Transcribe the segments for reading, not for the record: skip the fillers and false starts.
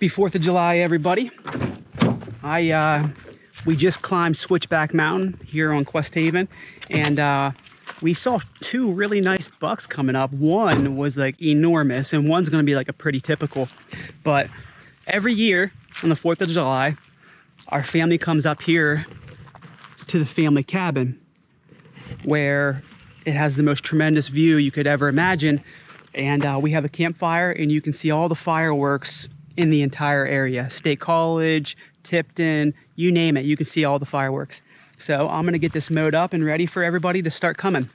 Happy 4th of July, everybody. We just climbed Switchback Mountain here on Quest Haven, and we saw two really nice bucks coming up. One was like enormous, and one's gonna be like a pretty typical. But every year on the 4th of July, our family comes up here to the family cabin, where it has the most tremendous view you could ever imagine. And we have a campfire, and you can see all the fireworks in the entire area. State College, Tipton, you name it, you can see all the fireworks. So I'm gonna get this mowed up and ready for everybody to start coming.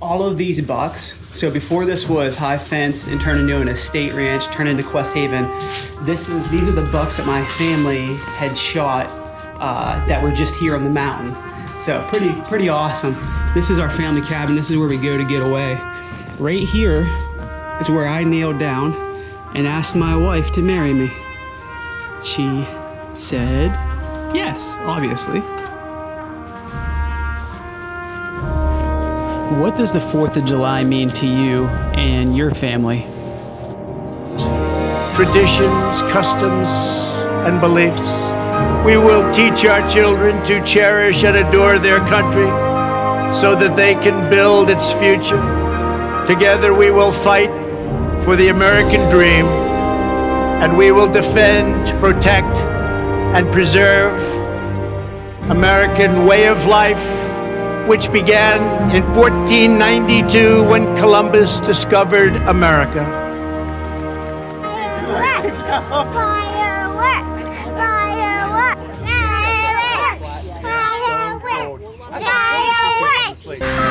All of these bucks, so before this was high fenced and turned into an estate ranch, turned into Quest Haven, these are the bucks that my family had shot that were just here on the mountain. So pretty awesome. This is our family cabin. This is where we go to get away. Right here is where I nailed down and asked my wife to marry me. She said yes, obviously. What does the 4th of July mean to you and your family? Traditions, customs, and beliefs. We will teach our children to cherish and adore their country so that they can build its future. Together we will fight for the American dream, and we will defend, protect, and preserve American way of life, which began in 1492 when Columbus discovered America. Fireworks! Fireworks! Fireworks! Fireworks! Fireworks! Fireworks!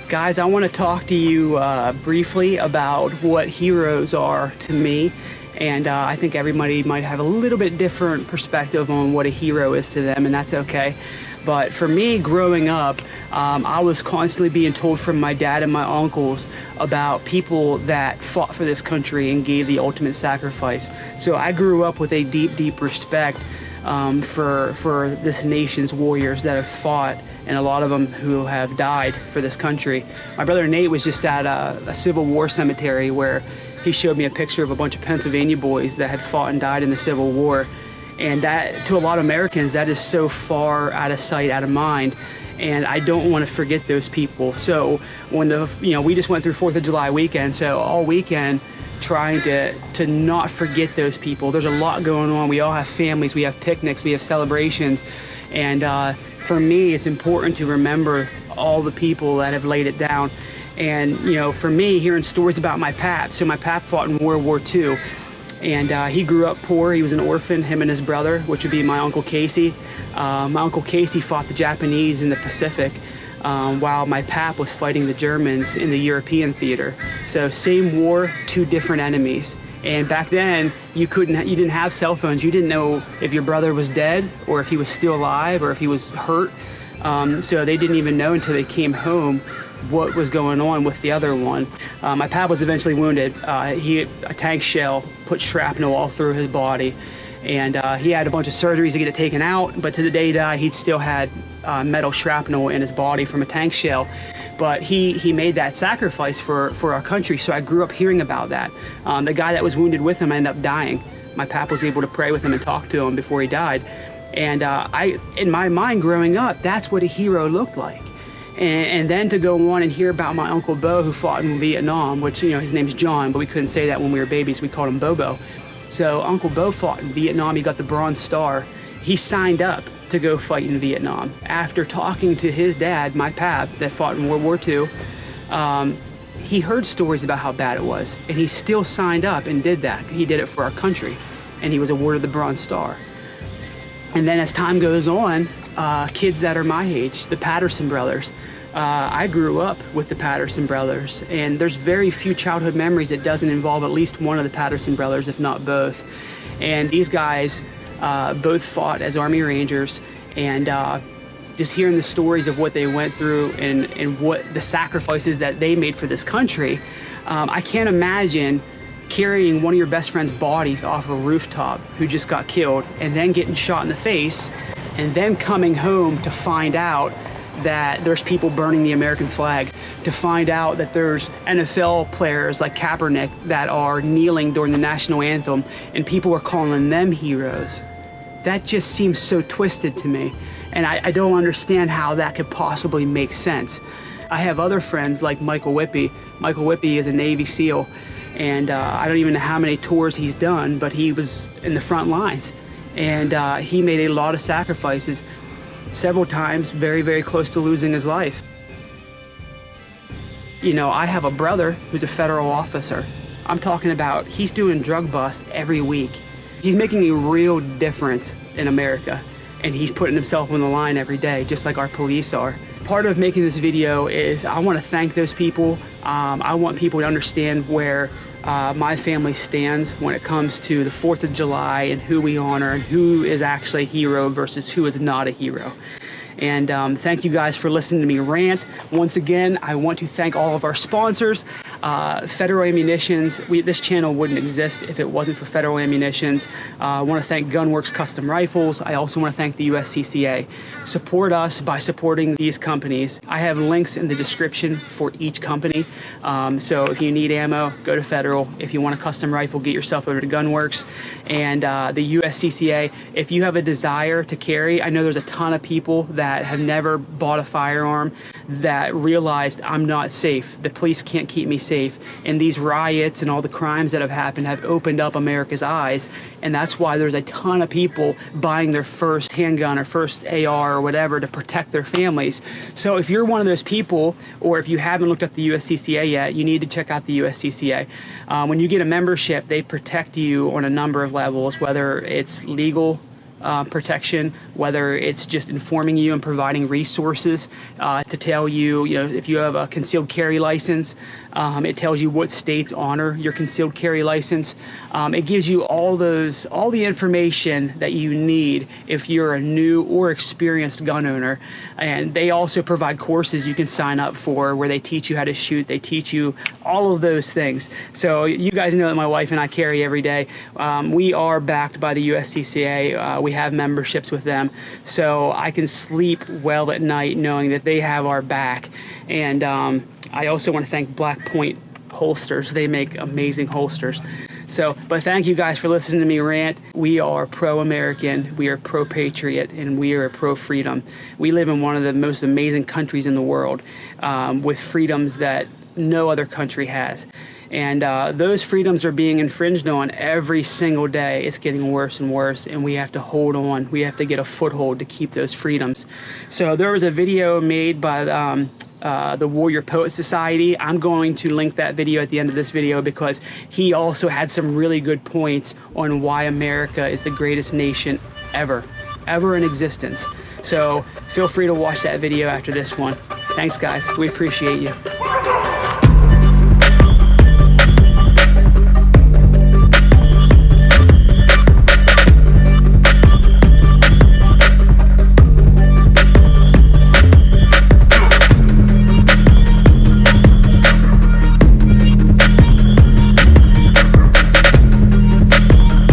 Guys, I want to talk to you briefly about what heroes are to me, and I think everybody might have a little bit different perspective on what a hero is to them, and that's okay. But for me, growing up, I was constantly being told from my dad and my uncles about people that fought for this country and gave the ultimate sacrifice. So I grew up with a deep respect for this nation's warriors that have fought, and a lot of them who have died for this country. My brother Nate was just at a Civil War cemetery where he showed me a picture of a bunch of Pennsylvania boys that had fought and died in the Civil War. And that, to a lot of Americans, that is so far out of sight, out of mind. And I don't want to forget those people. So when we just went through 4th of July weekend, so all weekend trying to not forget those people. There's a lot going on. We all have families, we have picnics, we have celebrations. And for me, it's important to remember all the people that have laid it down. And for me, hearing stories about my pap. So my pap fought in World War II. And he grew up poor. He was an orphan, him and his brother, which would be my Uncle Casey. My Uncle Casey fought the Japanese in the Pacific, while my pap was fighting the Germans in the European theater. So same war, two different enemies. And back then, you didn't have cell phones. You didn't know if your brother was dead or if he was still alive or if he was hurt. So they didn't even know until they came home what was going on with the other one. My pap was eventually wounded. A tank shell put shrapnel all through his body, and he had a bunch of surgeries to get it taken out, but to the day he died, he still had metal shrapnel in his body from a tank shell. But he made that sacrifice for our country, so I grew up hearing about that. The guy that was wounded with him ended up dying. My pap was able to pray with him and talk to him before he died. And in my mind growing up, that's what a hero looked like. And then to go on and hear about my Uncle Bo, who fought in Vietnam, which, his name's John, but we couldn't say that when we were babies. We called him Bobo. So Uncle Bo fought in Vietnam. He got the Bronze Star. He signed up to go fight in Vietnam. After talking to his dad, my pap, that fought in World War II, he heard stories about how bad it was, and he still signed up and did that. He did it for our country, and he was awarded the Bronze Star. And then as time goes on, kids that are my age, the Patterson brothers, I grew up with the Patterson brothers, and there's very few childhood memories that doesn't involve at least one of the Patterson brothers, if not both. And these guys both fought as Army Rangers, and just hearing the stories of what they went through and what the sacrifices that they made for this country, I can't imagine carrying one of your best friend's bodies off a rooftop who just got killed and then getting shot in the face and then coming home to find out that there's people burning the American flag, to find out that there's NFL players like Kaepernick that are kneeling during the national anthem and people are calling them heroes. That just seems so twisted to me. And I don't understand how that could possibly make sense. I have other friends like Michael Whippy. Michael Whippy is a Navy SEAL, and I don't even know how many tours he's done, but he was in the front lines. And he made a lot of sacrifices, several times, very, very close to losing his life. You know, I have a brother who's a federal officer. I'm talking about he's doing drug bust every week. He's making a real difference in America, and he's putting himself on the line every day, just like our police are. Part of making this video is I want to thank those people. I want people to understand where my family stands when it comes to the 4th of July and who we honor and who is actually a hero versus who is not a hero. And thank you guys for listening to me rant. Once again, I want to thank all of our sponsors. Federal Ammunitions, this channel wouldn't exist if it wasn't for Federal Ammunitions. I want to thank Gunwerks Custom Rifles. I also want to thank the USCCA. Support us by supporting these companies. I have links in the description for each company. So if you need ammo, go to Federal. If you want a custom rifle, get yourself over to Gunwerks. And the USCCA, if you have a desire to carry, I know there's a ton of people that have never bought a firearm that realized I'm not safe. The police can't keep me safe. And these riots and all the crimes that have happened have opened up America's eyes. And that's why there's a ton of people buying their first handgun or first AR or whatever to protect their families. So if you're one of those people, or if you haven't looked up the USCCA yet, you need to check out the USCCA. When you get a membership, they protect you on a number of levels, whether it's legal protection, whether it's just informing you and providing resources to tell you, if you have a concealed carry license, it tells you what states honor your concealed carry license. It gives you all the information that you need if you're a new or experienced gun owner. And they also provide courses you can sign up for where they teach you how to shoot. They teach you all of those things. So you guys know that my wife and I carry every day. We are backed by the USCCA. We have memberships with them, so I can sleep well at night knowing that they have our back. And I also want to thank Black Point holsters. They make amazing holsters. But thank you guys for listening to me rant. We are pro-American, we are pro-patriot, and we are pro-freedom. We live in one of the most amazing countries in the world with freedoms that no other country has. And those freedoms are being infringed on every single day. It's getting worse and worse, and we have to hold on. We have to get a foothold to keep those freedoms. So there was a video made by the Warrior Poet Society. I'm going to link that video at the end of this video because he also had some really good points on why America is the greatest nation ever in existence. So feel free to watch that video after this one. Thanks, guys. We appreciate you.